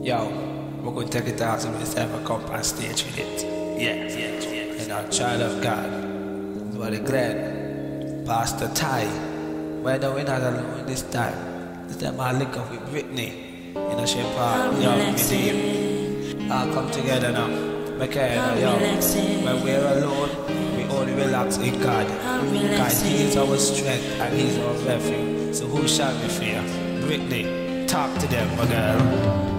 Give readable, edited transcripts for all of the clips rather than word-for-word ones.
Yo, we're going to take it out to myself and come on stage with it. Yeah. You know, child of God, Brother Glenn, Pastor Ty. Well, no, we're not alone this time. This time I link up with Brittany. You know, she part, yo, Redeem. All come together now. Okay, yo, when we're alone, we only relax in God. God, He is our strength and He's our refuge. So who shall we fear? Brittany, talk to them, my girl.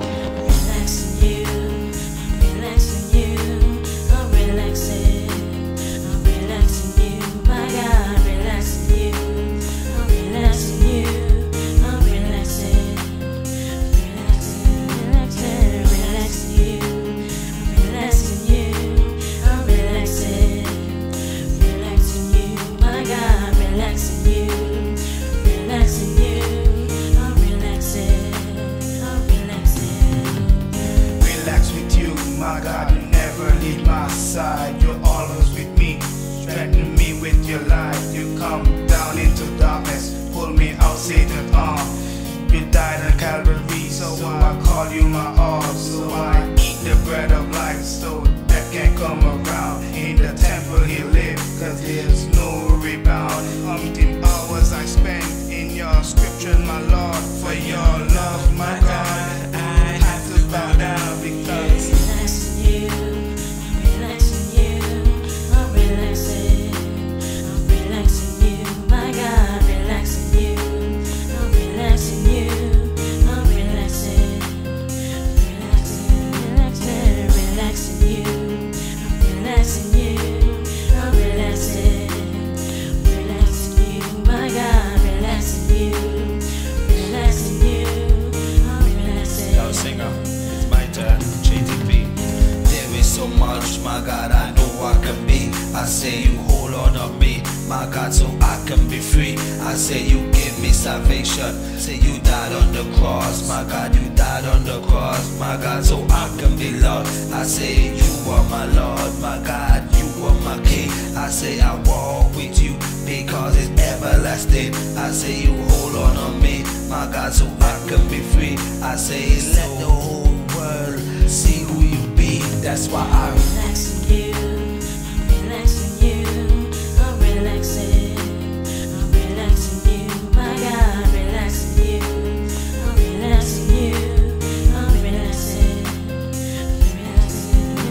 My God, you never leave my side. You're always with me, strengthen me with your light. You come down into darkness, pull me out Satan's arm. You died on Calvary, so I call you my all. So I eat the bread of life, so death can't come around. In the temple he lived, cause there's no rebound. Umpteen hours I spent in your scripture, my Lord. For your love, my God, I have to bow down because my God, I know I can be. I say you hold on to me, my God, so I can be free. I say you give me salvation. Say you died on the cross, my God, you died on the cross, my God, so I can be loved. I say you are my Lord, my God, you are my King. I say I walk with you because it's everlasting. I say you hold on to me, my God, so I can be free. I say let the whole world see who you be. That's why I relax in you, I'm relaxing you, I'm relaxing, I'm relaxing you, my God, relaxing you, I'm relaxing you, I'm relaxing,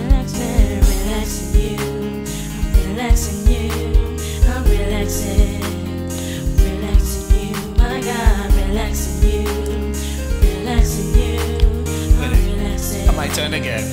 relaxing you, I'm relaxing you, I'm relaxing, relaxing you, my God, relaxing you, relaxing you, I'm relaxing. I might turn again.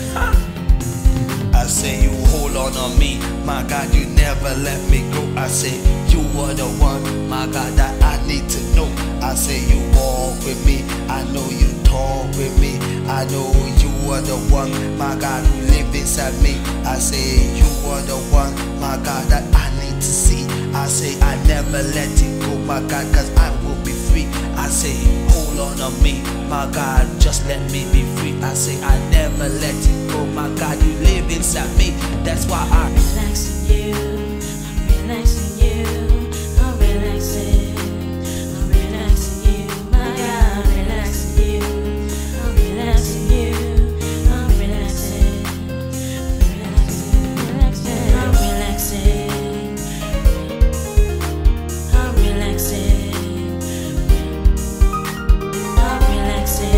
I say you hold on me, my God, you never let me go. I say you are the one, my God, that I need to know. I say you walk with me, I know you talk with me. I know you are the one, my God, who live inside me. I say you are the one, my God, that I need to see. I say I never let it go, my God, cause I will be free. I say hold on me, my God, just let me be free. I say I never let it go, my God, you live inside me. That's why I relaxing you, I'm relaxing you, I'm relaxing, I'm relaxing you, my God, relaxing you, I'm relaxing you, I'm relaxing, relaxing, I'm relaxing, I'm relaxing, I'm relaxing,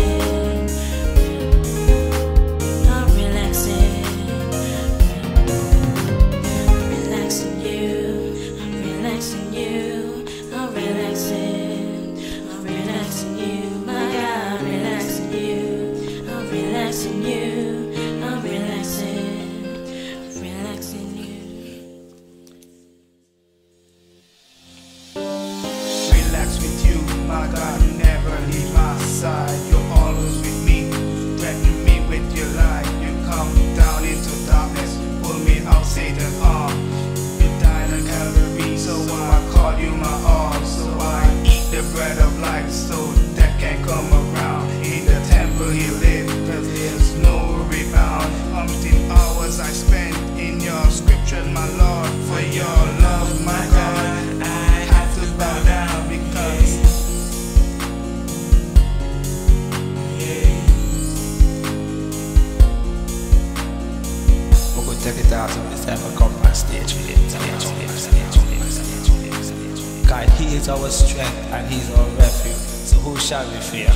I'm relaxing. Relaxing you, I'm cause if it's ever come on stage with it. God, He is our strength and He's our refuge. So who shall we fear?